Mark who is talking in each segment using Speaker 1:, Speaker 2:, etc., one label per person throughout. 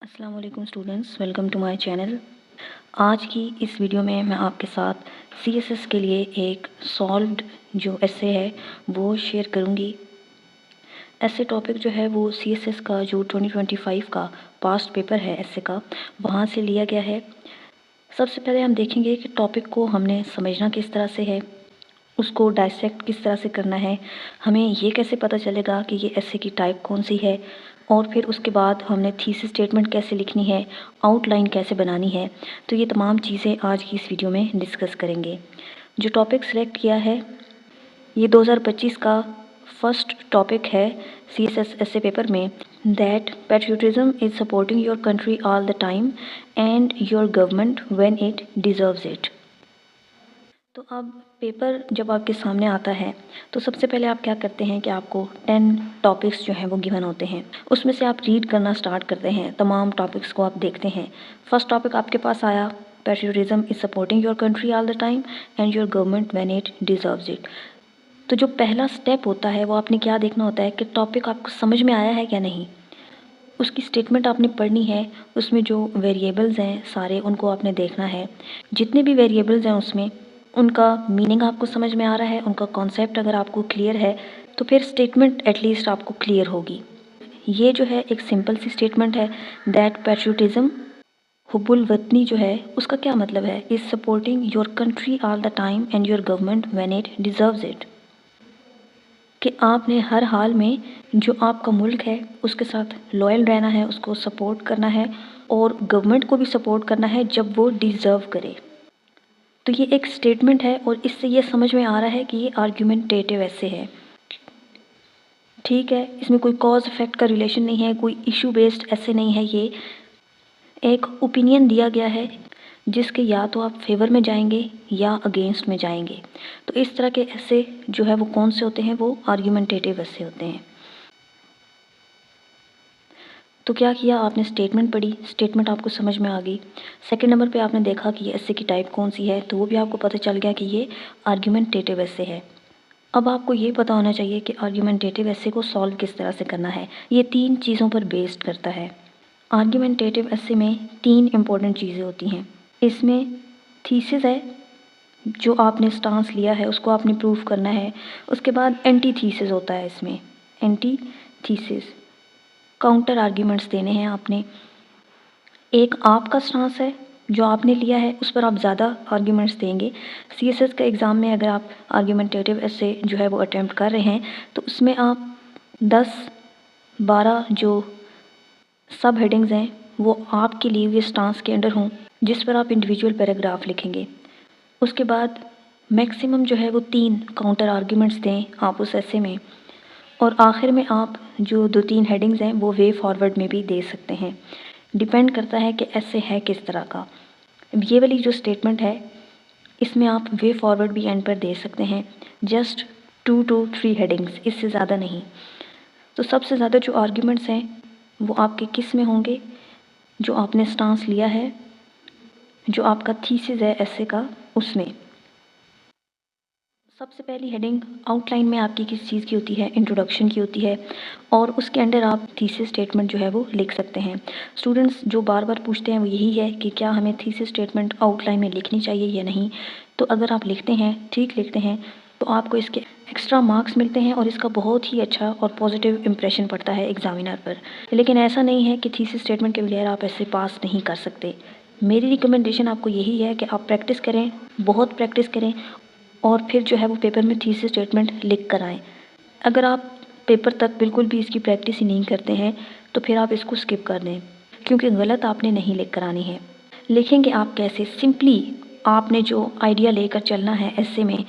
Speaker 1: अस्सलाम वालेकुम students, welcome to my channel. आज की इस वीडियो में मैं आपके साथ सीएसएस के लिए एक सॉल्व्ड जो एसे है वो शेयर करूंगी। एसे टॉपिक जो है वो सीएसएस का जो 2025 का पास्ट पेपर है एसे का, वहाँ से लिया गया है। सबसे पहले हम देखेंगे कि टॉपिक को हमने समझना किस तरह से है, उसको डाइसेक्ट किस तरह से करना है, हमें ये कैसे पता चलेगा कि ये एसे की टाइप कौन सी है, और फिर उसके बाद हमने थीसिस स्टेटमेंट कैसे लिखनी है, आउटलाइन कैसे बनानी है। तो ये तमाम चीज़ें आज की इस वीडियो में डिस्कस करेंगे। जो टॉपिक सिलेक्ट किया है ये 2025 का फर्स्ट टॉपिक है सीएसएस एसे पेपर में, that patriotism is supporting your country all the time and your government when it deserves it. तो अब पेपर जब आपके सामने आता है तो सबसे पहले आप क्या करते हैं कि आपको 10 टॉपिक्स जो हैं वो गिवन होते हैं, उसमें से आप रीड करना स्टार्ट करते हैं, तमाम टॉपिक्स को आप देखते हैं। फर्स्ट टॉपिक आपके पास आया, patriotism is supporting your country all the time and your government when it deserves it. तो जो पहला स्टेप होता है वो आपने क्या देखना होता है कि टॉपिक आपको समझ में आया है क्या नहीं, उसकी स्टेटमेंट आपने पढ़नी है। उसमें जो वेरिएबल्स हैं सारे उनको आपने देखना है, जितने भी वेरिएबल्स हैं उसमें उनका मीनिंग आपको समझ में आ रहा है, उनका कॉन्सेप्ट अगर आपको क्लियर है तो फिर स्टेटमेंट एटलीस्ट आपको क्लियर होगी। ये जो है एक सिंपल सी स्टेटमेंट है, दैट पैट्रियोटिज्म, हुब्बुल वतनी जो है उसका क्या मतलब है, is supporting your country all the time and your government when it deserves it. कि आपने हर हाल में जो आपका मुल्क है उसके साथ लॉयल रहना है, उसको सपोर्ट करना है और गवर्नमेंट को भी सपोर्ट करना है जब वो डिज़र्व करे। तो ये एक स्टेटमेंट है और इससे ये समझ में आ रहा है कि ये आर्ग्यूमेंटेटिव ऐसे है। ठीक है, इसमें कोई कॉज इफेक्ट का रिलेशन नहीं है, कोई इशू बेस्ड ऐसे नहीं है, ये एक ओपिनियन दिया गया है जिसके या तो आप फेवर में जाएंगे या अगेंस्ट में जाएंगे। तो इस तरह के ऐसे जो है वो कौन से होते हैं, वो आर्ग्यूमेंटेटिव ऐसे होते हैं। तो क्या किया आपने, स्टेटमेंट पढ़ी, स्टेटमेंट आपको समझ में आ गई। सेकंड नंबर पे आपने देखा कि ये ऐसे की टाइप कौन सी है, तो वो भी आपको पता चल गया कि ये आर्ग्यूमेंटेटिव ऐसे है। अब आपको ये पता होना चाहिए कि आर्ग्यूमेंटेटिव ऐसे को सॉल्व किस तरह से करना है। ये 3 चीज़ों पर बेस्ड करता है। आर्ग्यूमेंटेटिव ऐसे में 3 इम्पोर्टेंट चीज़ें होती हैं। इसमें थीसिस है, जो आपने स्टांस लिया है उसको आपने प्रूव करना है। उसके बाद एंटी थीसिस होता है, इसमें एंटी थीसिस काउंटर आर्ग्यूमेंट्स देने हैं आपने। एक आपका स्टांस है जो आपने लिया है, उस पर आप ज़्यादा आर्ग्यूमेंट्स देंगे। सीएसएस के एग्ज़ाम में अगर आप आर्ग्यूमेंटेटिव ऐसे जो है वो अटैम्प्ट कर रहे हैं तो उसमें आप 10-12 जो सब हेडिंग्स हैं वो आपके लिए हुए स्टांस के अंडर हों, जिस पर आप इंडिविजुअल पैराग्राफ लिखेंगे। उसके बाद मैक्सिमम जो है वो 3 काउंटर आर्ग्यूमेंट्स दें आप उस ऐसे में, और आखिर में आप जो 2-3 हेडिंग्स हैं वो वे फॉरवर्ड में भी दे सकते हैं। डिपेंड करता है कि ऐसे है किस तरह का। ये वाली जो स्टेटमेंट है इसमें आप वे फॉरवर्ड भी एंड पर दे सकते हैं, जस्ट 2 to 3 हेडिंग्स, इससे ज़्यादा नहीं। तो सबसे ज़्यादा जो आर्ग्यूमेंट्स हैं वो आपके किस में होंगे, जो आपने स्टांस लिया है, जो आपका थीसिस है ऐसे का, उसमें। सबसे पहली हेडिंग आउटलाइन में आपकी किस चीज़ की होती है, इंट्रोडक्शन की होती है, और उसके अंडर आप थीसिस स्टेटमेंट जो है वो लिख सकते हैं। स्टूडेंट्स जो बार बार पूछते हैं वो यही है कि क्या हमें थीसिस स्टेटमेंट आउटलाइन में लिखनी चाहिए या नहीं। तो अगर आप लिखते हैं, ठीक लिखते हैं, तो आपको इसके एक्स्ट्रा मार्क्स मिलते हैं और इसका बहुत ही अच्छा और पॉजिटिव इंप्रेशन पड़ता है एग्जामिनर पर। लेकिन ऐसा नहीं है कि थीसिस स्टेटमेंट के बगैर आप ऐसे पास नहीं कर सकते। मेरी रिकमेंडेशन आपको यही है कि आप प्रैक्टिस करें, बहुत प्रैक्टिस करें, और फिर जो है वो पेपर में थीसिस स्टेटमेंट लिख कर आएँ। अगर आप पेपर तक बिल्कुल भी इसकी प्रैक्टिस ही नहीं करते हैं तो फिर आप इसको स्किप कर दें, क्योंकि गलत आपने नहीं लिख कर आनी है। लिखेंगे आप कैसे, सिंपली आपने जो आइडिया लेकर चलना है ऐसे में,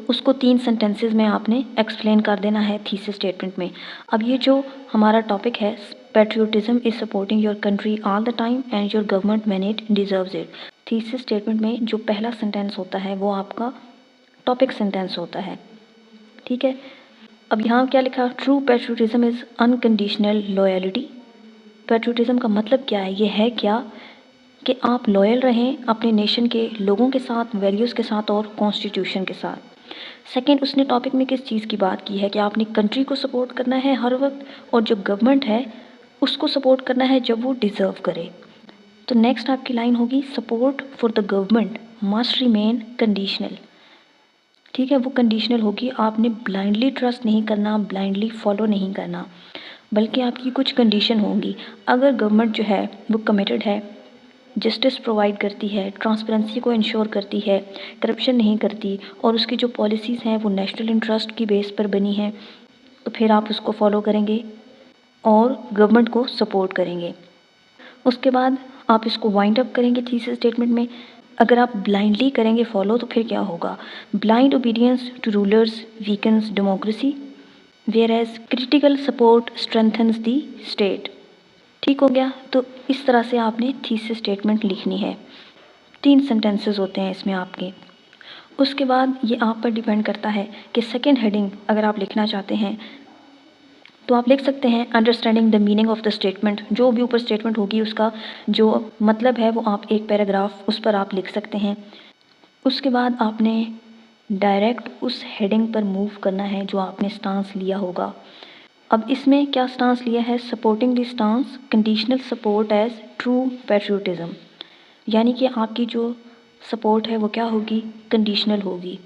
Speaker 1: उसको 3 सेंटेंसेस में आपने एक्सप्लेन कर देना है थीसिस स्टेटमेंट में। अब ये जो हमारा टॉपिक है, patriotism is supporting your country all the time and your government when it deserves it. Thesis statement में जो पहला सेंटेंस होता है वो आपका टॉपिक सेंटेंस होता है। ठीक है, अब यहाँ क्या लिखा, true patriotism is unconditional loyalty. Patriotism का मतलब क्या है, ये है क्या कि आप लॉयल रहें अपने नेशन के लोगों के साथ, वैल्यूज़ के साथ और कॉन्स्टिट्यूशन के साथ। सेकंड, उसने टॉपिक में किस चीज़ की बात की है कि आपने कंट्री को सपोर्ट करना है हर वक्त, और जो गवर्नमेंट है उसको सपोर्ट करना है जब वो डिज़र्व करे। तो नेक्स्ट आपकी लाइन होगी, support for the government must remain conditional. ठीक है, वो कंडीशनल होगी, आपने ब्लाइंडली ट्रस्ट नहीं करना, ब्लाइंडली फॉलो नहीं करना, बल्कि आपकी कुछ कंडीशन होंगी। अगर गवर्नमेंट जो है वो कमिटेड है, जस्टिस प्रोवाइड करती है, ट्रांसपेरेंसी को इंश्योर करती है, करप्शन नहीं करती, और उसकी जो पॉलिसीज़ हैं वो नेशनल इंटरेस्ट की बेस पर बनी हैं, तो फिर आप उसको फॉलो करेंगे और गवर्नमेंट को सपोर्ट करेंगे। उसके बाद आप इसको वाइंड अप करेंगे थीसिस स्टेटमेंट में। अगर आप ब्लाइंडली करेंगे फॉलो तो फिर क्या होगा, blind obedience to rulers weakens democracy whereas critical support strengthens the state. ठीक हो गया। तो इस तरह से आपने थीसिस स्टेटमेंट लिखनी है। 3 सेंटेंसेस होते हैं इसमें आपके। उसके बाद ये आप पर डिपेंड करता है कि सेकेंड हेडिंग अगर आप लिखना चाहते हैं तो आप लिख सकते हैं understanding the meaning of the statement. जो भी ऊपर स्टेटमेंट होगी उसका जो मतलब है वो आप एक पैराग्राफ उस पर आप लिख सकते हैं। उसके बाद आपने डायरेक्ट उस हेडिंग पर मूव करना है जो आपने स्टांस लिया होगा। अब इसमें क्या स्टांस लिया है, supporting the stance conditional support as true patriotism, यानी कि आपकी जो सपोर्ट है वो क्या होगी, कंडीशनल होगी।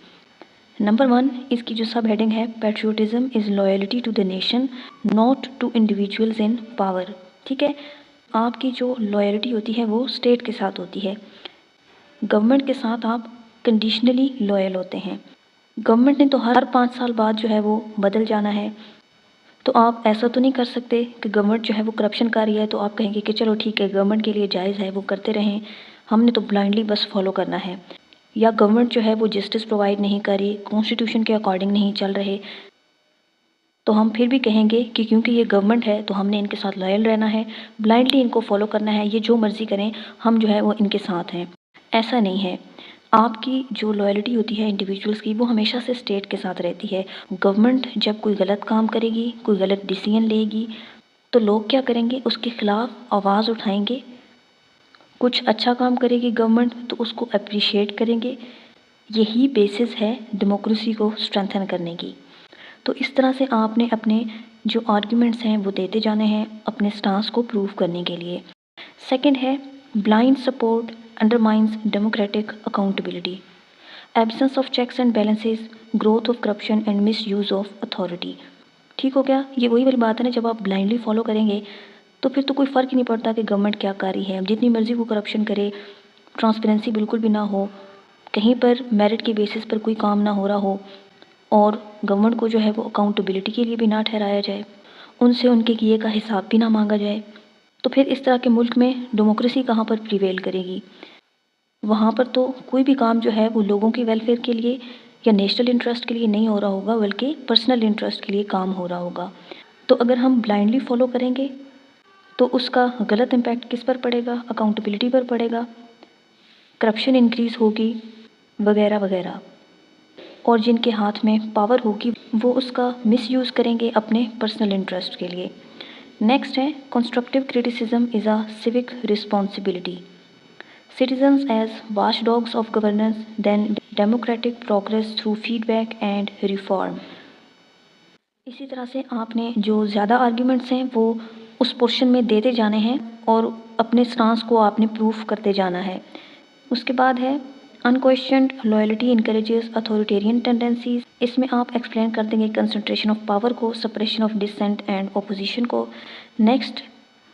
Speaker 1: नंबर 1 इसकी जो सब हेडिंग है, patriotism is loyalty to the nation not to individuals in power. ठीक है, आपकी जो लॉयल्टी होती है वो स्टेट के साथ होती है, गवर्नमेंट के साथ आप कंडीशनली लॉयल होते हैं। गवर्नमेंट ने तो हर 5 साल बाद जो है वो बदल जाना है, तो आप ऐसा तो नहीं कर सकते कि गवर्नमेंट जो है वो करप्शन कर रही है तो आप कहेंगे कि चलो ठीक है गवर्नमेंट के लिए जायज़ है वो करते रहें, हमने तो ब्लाइंडली बस फॉलो करना है। या गवर्नमेंट जो है वो जस्टिस प्रोवाइड नहीं कर रही, कॉन्स्टिट्यूशन के अकॉर्डिंग नहीं चल रहे, तो हम फिर भी कहेंगे कि क्योंकि ये गवर्नमेंट है तो हमने इनके साथ लॉयल रहना है, ब्लाइंडली इनको फॉलो करना है, ये जो मर्ज़ी करें हम जो है वो इनके साथ हैं। ऐसा नहीं है, आपकी जो लॉयल्टी होती है इंडिविजुअल्स की वो हमेशा से स्टेट के साथ रहती है। गवर्नमेंट जब कोई गलत काम करेगी, कोई गलत डिसीजन लेगी, तो लोग क्या करेंगे, उसके खिलाफ आवाज़ उठाएंगे। कुछ अच्छा काम करेगी गवर्नमेंट तो उसको अप्रिशिएट करेंगे। यही बेसिस है डेमोक्रेसी को स्ट्रेंथन करने की। तो इस तरह से आपने अपने जो आर्ग्यूमेंट्स हैं वो देते जाने हैं अपने स्टांस को प्रूव करने के लिए। सेकंड है, blind support undermines democratic accountability, absence of checks and balances, growth of corruption and misuse of authority. ठीक हो गया। ये वही वाली बात है ना, जब आप ब्लाइंडली फॉलो करेंगे तो फिर तो कोई फ़र्क ही नहीं पड़ता कि गवर्नमेंट क्या कर रही है, जितनी मर्ज़ी वो करप्शन करे, ट्रांसपेरेंसी बिल्कुल भी ना हो, कहीं पर मेरिट के बेसिस पर कोई काम ना हो रहा हो, और गवर्नमेंट को जो है वो अकाउंटेबिलिटी के लिए भी ना ठहराया जाए, उनसे उनके किए का हिसाब भी ना मांगा जाए, तो फिर इस तरह के मुल्क में डेमोक्रेसी कहाँ पर प्रिवेल करेगी। वहाँ पर तो कोई भी काम जो है वो लोगों के वेलफेयर के लिए या नेशनल इंटरेस्ट के लिए नहीं हो रहा होगा, बल्कि पर्सनल इंटरेस्ट के लिए काम हो रहा होगा। तो अगर हम ब्लाइंडली फॉलो करेंगे तो उसका गलत इम्पैक्ट किस पर पड़ेगा, अकाउंटेबिलिटी पर पड़ेगा, करप्शन इंक्रीज़ होगी वगैरह वगैरह, और जिनके हाथ में पावर होगी वो उसका मिसयूज़ करेंगे अपने पर्सनल इंटरेस्ट के लिए। नेक्स्ट है, constructive criticism is a civic responsibility, citizens as watchdogs of governance then democratic progress through feedback and reform. इसी तरह से आपने जो ज़्यादा आर्ग्यूमेंट्स हैं वो उस पोर्शन में देते जाने हैं और अपने स्टांस को आपने प्रूफ करते जाना है। उसके बाद है, unquestioned loyalty encourages authoritarian tendencies. इसमें आप एक्सप्लेन कर देंगे कंसंट्रेशन ऑफ पावर को, suppression of dissent and opposition को। नेक्स्ट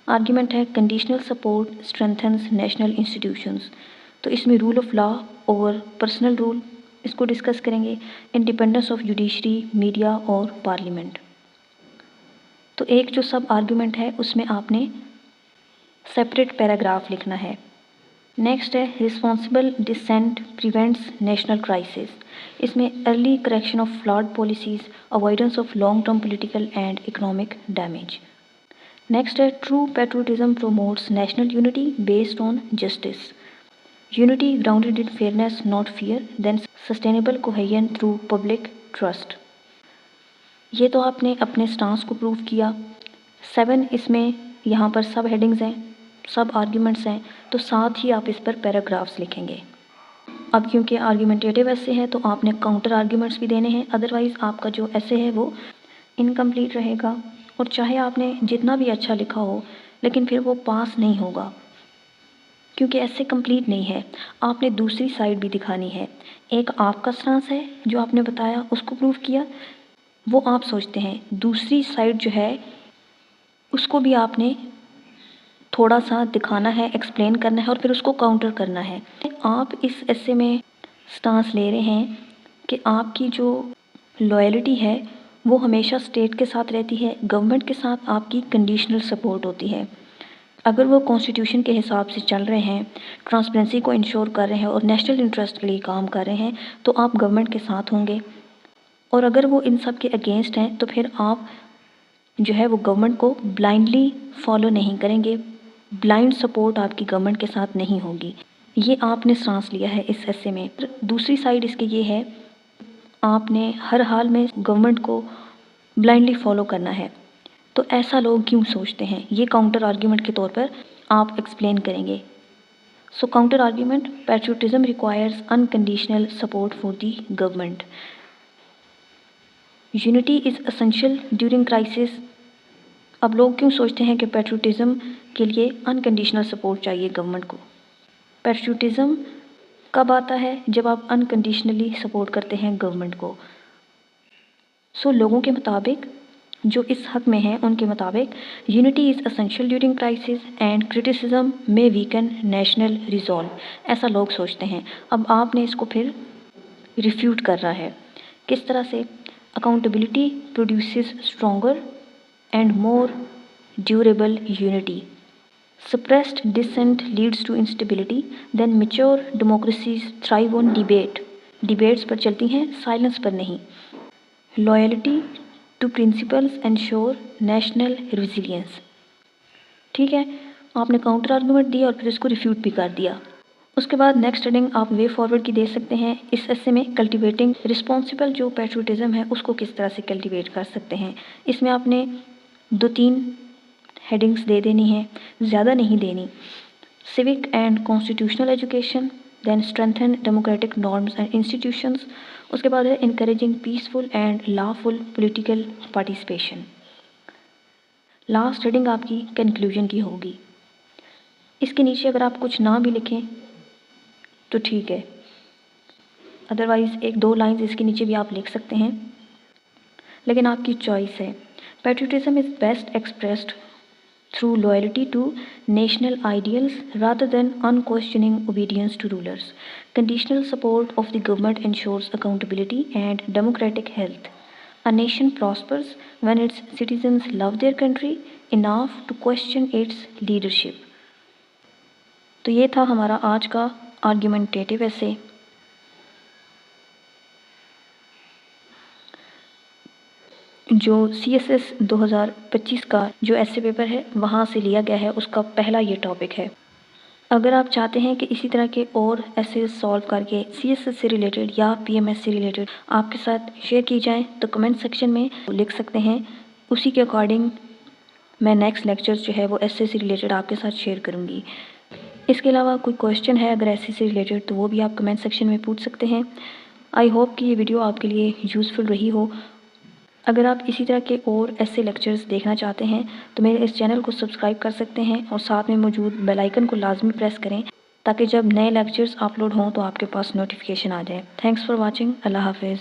Speaker 1: आर्ग्यूमेंट है, conditional support strengthens national institutions. तो इसमें rule of law over personal rule इसको डिस्कस करेंगे, इंडिपेंडेंस ऑफ जुडिशरी, मीडिया और पार्लियामेंट। तो एक जो सब आर्ग्यूमेंट है उसमें आपने सेपरेट पैराग्राफ लिखना है। नेक्स्ट है, responsible dissent prevents national crisis. इसमें early correction of flawed policies, avoidance of long term political and economic damage. Next है, true patriotism promotes national unity based on justice, unity grounded in fairness not fear, then sustainable cohesion through public trust। ये तो आपने अपने stance को prove किया। 7 इसमें यहाँ पर सब हेडिंग्स हैं, सब आर्ग्यूमेंट्स हैं, तो साथ ही आप इस पर पैराग्राफ्स लिखेंगे। अब क्योंकि आर्ग्यूमेंटेटिव ऐसे है तो आपने काउंटर आर्ग्यूमेंट्स भी देने हैं, अदरवाइज़ आपका जो ऐसे है वो इनकम्प्लीट रहेगा और चाहे आपने जितना भी अच्छा लिखा हो लेकिन फिर वो पास नहीं होगा, क्योंकि ऐसे कंप्लीट नहीं है। आपने दूसरी साइड भी दिखानी है। एक आपका स्टांस है जो आपने बताया, उसको प्रूव किया, वो आप सोचते हैं। दूसरी साइड जो है उसको भी आपने थोड़ा सा दिखाना है, एक्सप्लेन करना है और फिर उसको काउंटर करना है। आप इस ऐसे में स्टांस ले रहे हैं कि आपकी जो लॉयल्टी है वो हमेशा स्टेट के साथ रहती है, गवर्नमेंट के साथ आपकी कंडीशनल सपोर्ट होती है। अगर वो कॉन्स्टिट्यूशन के हिसाब से चल रहे हैं, ट्रांसपेरेंसी को इंश्योर कर रहे हैं और नेशनल इंटरेस्ट के लिए काम कर रहे हैं, तो आप गवर्नमेंट के साथ होंगे। और अगर वो इन सब के अगेंस्ट हैं तो फिर आप जो है वो गवर्नमेंट को ब्लाइंडली फॉलो नहीं करेंगे, ब्लाइंड सपोर्ट आपकी गवर्नमेंट के साथ नहीं होगी। ये आपने सांस लिया है इस ऐसे में। दूसरी साइड इसके ये है, आपने हर हाल में गवर्नमेंट को ब्लाइंडली फॉलो करना है। तो ऐसा लोग क्यों सोचते हैं, ये काउंटर आर्ग्यूमेंट के तौर पर आप एक्सप्लेन करेंगे। So counter argument, patriotism requires unconditional support for the government. Unity is essential during crisis. अब लोग क्यों सोचते हैं कि पैट्रियोटिज्म के लिए अनकंडीशनल सपोर्ट चाहिए गवर्नमेंट को। पैट्रियोटिज्म कब आता है, जब आप अनकंडीशनली सपोर्ट करते हैं गवर्नमेंट को। सो लोगों के मुताबिक, जो इस हक में हैं उनके मुताबिक, unity is essential during crisis and criticism में वीकन नेशनल रिजॉल्व। ऐसा लोग सोचते हैं। अब आपने इसको फिर रिफ्यूट करना है। किस तरह से? Accountability produces stronger and more durable unity. Suppressed dissent leads to instability, then mature democracies thrive on debate. Debates पर चलती हैं, साइलेंस पर नहीं। Loyalty to principles ensure national resilience. ठीक है, आपने काउंटर आर्गूमेंट दिया और फिर इसको रिफ्यूट भी कर दिया। उसके बाद नेक्स्ट हेडिंग आप वे फॉरवर्ड की दे सकते हैं। इस ऐसे में कल्टिवेटिंग रिस्पॉन्सिबल जो पैट्रियोटिज्म है उसको किस तरह से कल्टिवेट कर सकते हैं। इसमें आपने 2-3 हेडिंग्स दे देनी है, ज़्यादा नहीं देनी। Civic and constitutional education, then strengthen democratic norms and institutions. उसके बाद है encouraging peaceful and lawful political participation. Last heading आपकी कंक्लूजन की होगी। इसके नीचे अगर आप कुछ ना भी लिखें तो ठीक है, अदरवाइज़ 1-2 लाइन्स इसके नीचे भी आप लिख सकते हैं, लेकिन आपकी चॉइस है। Patriotism is best expressed through loyalty to national ideals rather than unquestioning obedience to rulers. Conditional support of the government ensures accountability and democratic health. A nation prospers when its citizens love their country enough to question its leadership. तो ये था हमारा आज का argumentative ऐसे। जो CSS 2025 का जो ऐसे पेपर है वहाँ से लिया गया है, उसका पहला ये टॉपिक है। अगर आप चाहते हैं कि इसी तरह के और ऐसे सॉल्व करके CSS से रिलेटेड या PMS से रिलेटेड आपके साथ शेयर की जाए तो कमेंट सेक्शन में लिख सकते हैं। उसी के अकॉर्डिंग मैं नेक्स्ट लेक्चर्स जो है वो ऐसे से रिलेटेड आपके साथ शेयर करूँगी। इसके अलावा कोई क्वेश्चन है अगर ऐसे से रिलेटेड तो वो भी आप कमेंट सेक्शन में पूछ सकते हैं। आई होप कि ये वीडियो आपके लिए यूज़फुल रही हो। अगर आप इसी तरह के और ऐसे लेक्चर्स देखना चाहते हैं तो मेरे इस चैनल को सब्सक्राइब कर सकते हैं और साथ में मौजूद बेल आइकन को लाजमी प्रेस करें ताकि जब नए लेक्चर्स अपलोड हों तो आपके पास नोटिफिकेशन आ जाए। Thanks for watching. अल्लाह हाफिज़।